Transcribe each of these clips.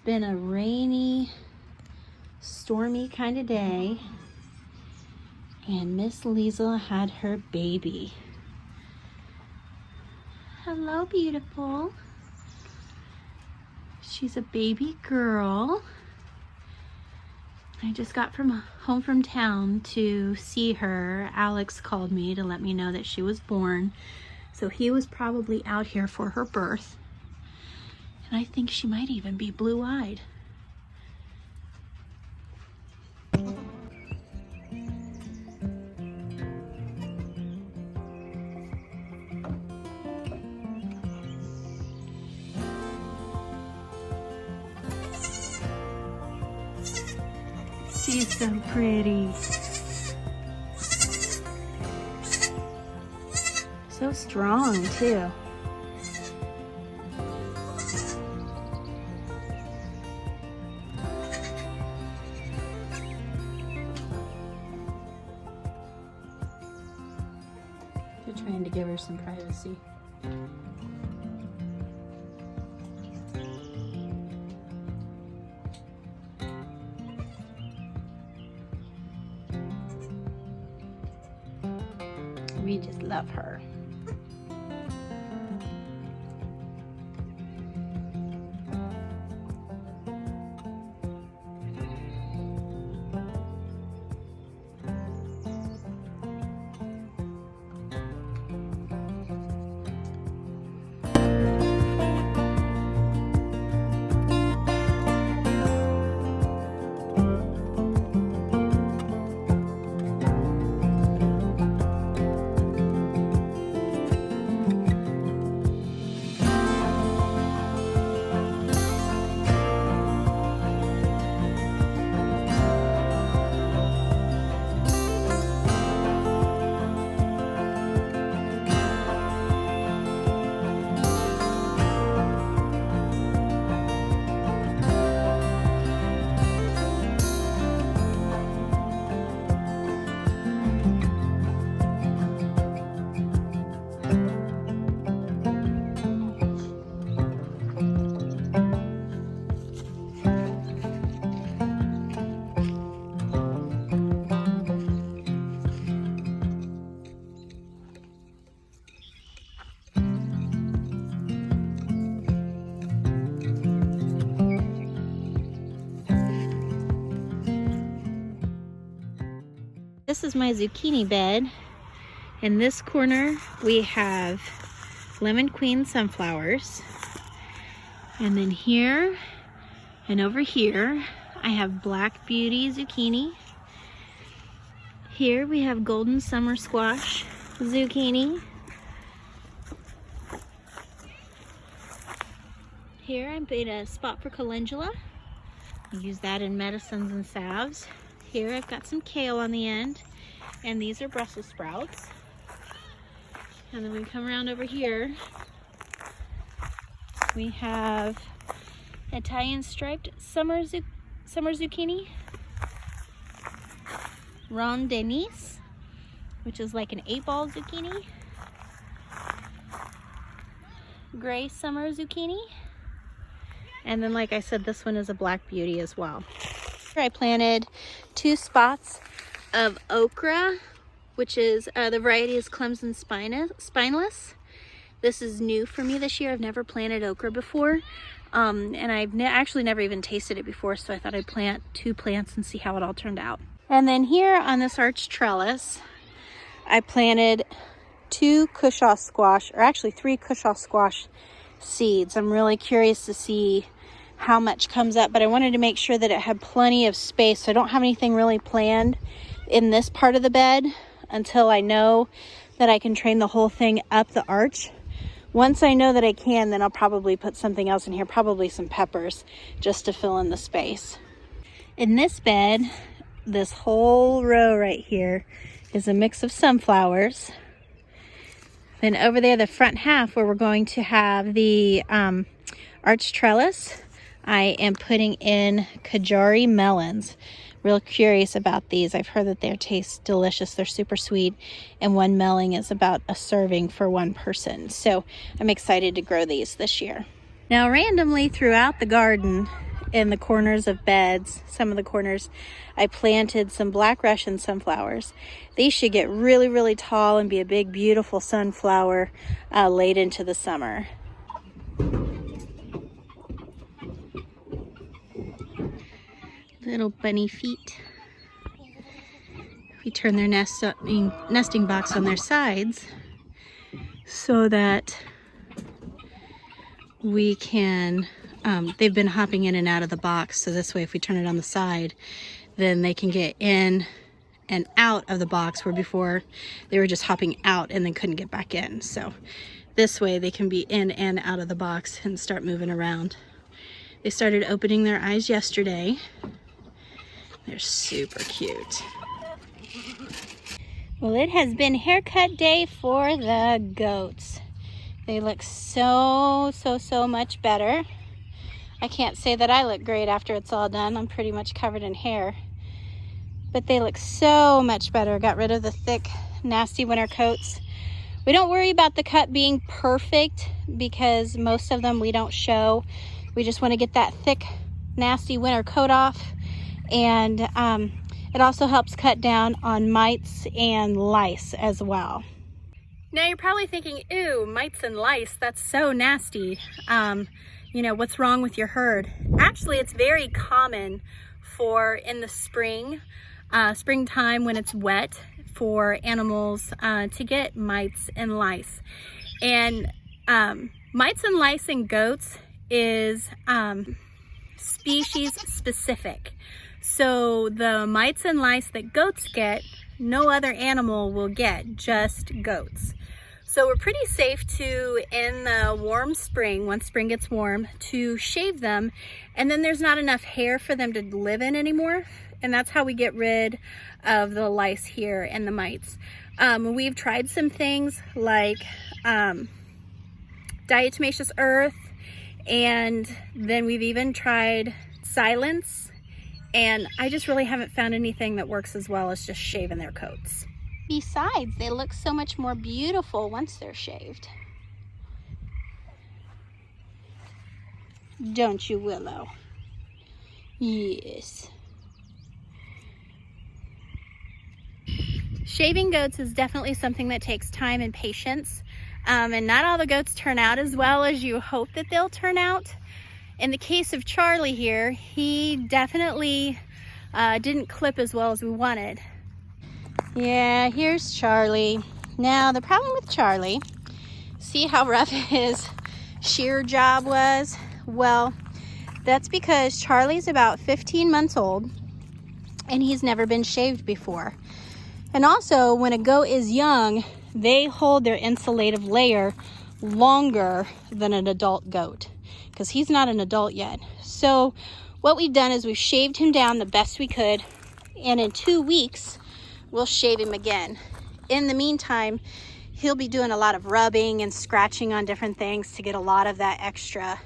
been a rainy, stormy kind of day, and Miss Liesl had her baby. Hello, beautiful. She's a baby girl. I just got home from town to see her. Alex called me to let me know that she was born. So he was probably out here for her birth. And I think she might even be blue-eyed. She's so pretty. So strong, too. They're trying to give her some privacy. We just love her. This is my zucchini bed. In this corner we have lemon queen sunflowers, and then here and over here I have black beauty zucchini. Here we have golden summer squash zucchini. Here I made a spot for calendula. I use that in medicines and salves. Here I've got some kale on the end, and these are Brussels sprouts. And then we come around over here, we have Italian striped summer zucchini, Ron Denise, which is like an 8-ball zucchini, gray summer zucchini, and then like I said, this one is a black beauty as well. I planted 2 spots of okra, which is the variety is Clemson spineless. This is new for me this year. I've never planted okra before, and I've actually never even tasted it before, so I thought I'd plant 2 plants and see how it all turned out. And then here on this arch trellis, I planted 2 cushaw squash, or actually 3 cushaw squash seeds. I'm really curious to see how much comes up, but I wanted to make sure that it had plenty of space, so I don't have anything really planned in this part of the bed until I know that I can train the whole thing up the arch. Once I know that I can, then I'll probably put something else in here, probably some peppers, just to fill in the space. In this bed, this whole row right here is a mix of sunflowers. Then over there, the front half where we're going to have the arch trellis, I am putting in Kajari melons. Real curious about these. I've heard that they taste delicious. They're super sweet, and 1 melon is about a serving for 1 person. So I'm excited to grow these this year. Now randomly throughout the garden in the corners of beds, some of the corners, I planted some black Russian sunflowers. These should get really, really tall and be a big, beautiful sunflower late into the summer. Little bunny feet. We turn their nesting box on their sides so that we can, they've been hopping in and out of the box, so this way if we turn it on the side, then they can get in and out of the box, where before they were just hopping out and then couldn't get back in. So this way they can be in and out of the box and start moving around. They started opening their eyes yesterday. They're super cute. Well, it has been haircut day for the goats. They look so much better. I can't say that I look great after it's all done. I'm pretty much covered in hair. But they look so much better. Got rid of the thick, nasty winter coats. We don't worry about the cut being perfect because most of them we don't show. We just want to get that thick, nasty winter coat off. And it also helps cut down on mites and lice as well. Now you're probably thinking, ew, mites and lice, that's so nasty. You know, what's wrong with your herd? Actually, it's very common for in the springtime when it's wet, for animals to get mites and lice. And mites and lice in goats is species specific. So the mites and lice that goats get, no other animal will get, just goats. So we're pretty safe to, in the warm spring, once spring gets warm, to shave them, and then there's not enough hair for them to live in anymore. And that's how we get rid of the lice here and the mites. We've tried some things like diatomaceous earth, and then we've even tried silence, and I just really haven't found anything that works as well as just shaving their coats. Besides, they look so much more beautiful once they're shaved. Don't you, Willow? Yes. Shaving goats is definitely something that takes time and patience. And not all the goats turn out as well as you hope that they'll turn out. In the case of Charlie here, he definitely didn't clip as well as we wanted. Yeah, here's Charlie. Now, the problem with Charlie, see how rough his shear job was? Well, that's because Charlie's about 15 months old and he's never been shaved before. And also, when a goat is young, they hold their insulative layer longer than an adult goat because he's not an adult yet. So what we've done is we've shaved him down the best we could, and in 2 weeks, we'll shave him again. In the meantime, he'll be doing a lot of rubbing and scratching on different things to get a lot of that extra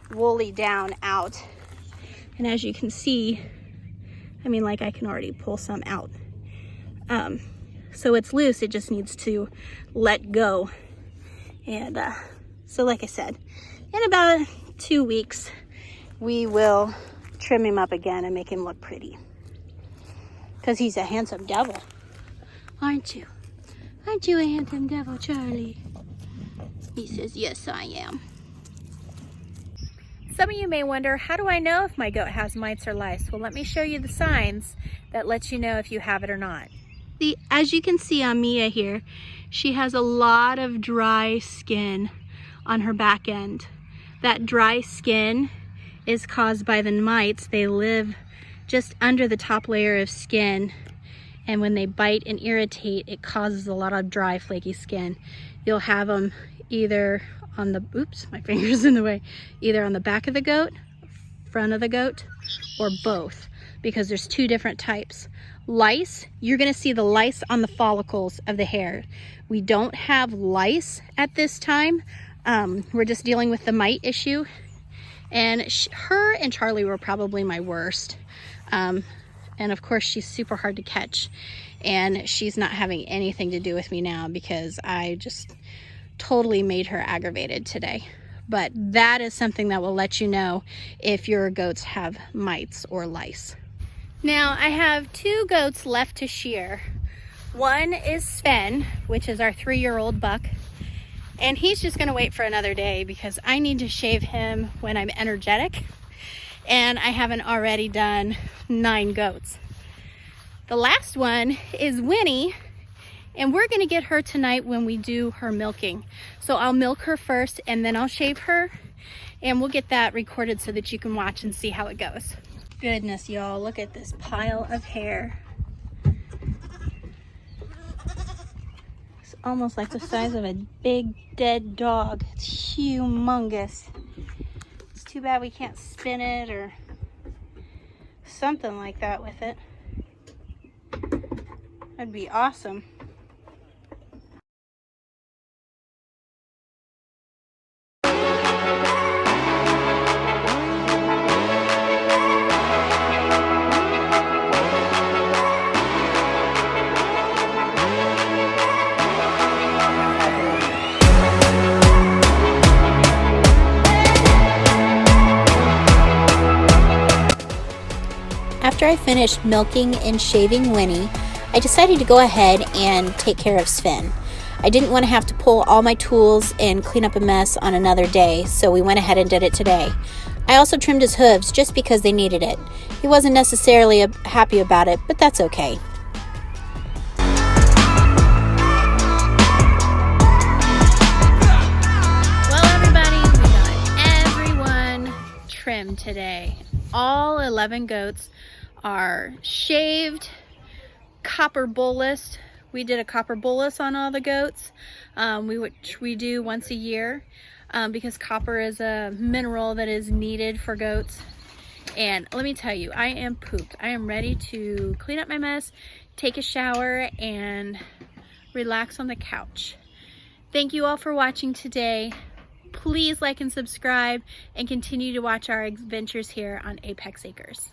woolly down out. And as you can see, I mean, like, I can already pull some out. So it's loose, it just needs to let go. And so like I said, in about 2 weeks, we will trim him up again and make him look pretty. Because he's a handsome devil, aren't you? Aren't you a handsome devil, Charlie? He says, yes, I am. Some of you may wonder, how do I know if my goat has mites or lice? Well, let me show you the signs that let you know if you have it or not. See, as you can see on Mia here, she has a lot of dry skin on her back end. That dry skin is caused by the mites. They live just under the top layer of skin, and when they bite and irritate, it causes a lot of dry, flaky skin. You'll have them either on the, oops, my finger's in the way, either on the back of the goat, front of the goat, or both, because there's 2 different types. Lice, you're gonna see the lice on the follicles of the hair. We don't have lice at this time. We're just dealing with the mite issue. And her and Charlie were probably my worst. And of course, she's super hard to catch. And she's not having anything to do with me now because I just totally made her aggravated today. but that is something that will let you know if your goats have mites or lice. Now I have 2 goats left to shear. One is Sven, which is our 3-year-old buck, and he's just gonna wait for another day because I need to shave him when I'm energetic, and I haven't already done 9 goats. The last one is Winnie, and we're gonna get her tonight when we do her milking. So I'll milk her first and then I'll shave her, and we'll get that recorded so that you can watch and see how it goes. Goodness, y'all, look at this pile of hair. It's almost like the size of a big dead dog. It's humongous. It's too bad we can't spin it or something like that with it. That'd be awesome. After I finished milking and shaving Winnie, I decided to go ahead and take care of Sven. I didn't want to have to pull all my tools and clean up a mess on another day, so we went ahead and did it today. I also trimmed his hooves just because they needed it. He wasn't necessarily happy about it, but that's okay. Well, everybody, we got everyone trimmed today. All 11 goats are shaved, copper bolus. We did a copper bolus on all the goats, which we do once a year because copper is a mineral that is needed for goats. And let me tell you, I am pooped. I am ready to clean up my mess, take a shower, and relax on the couch. Thank you all for watching today. Please like and subscribe and continue to watch our adventures here on Apex Acres.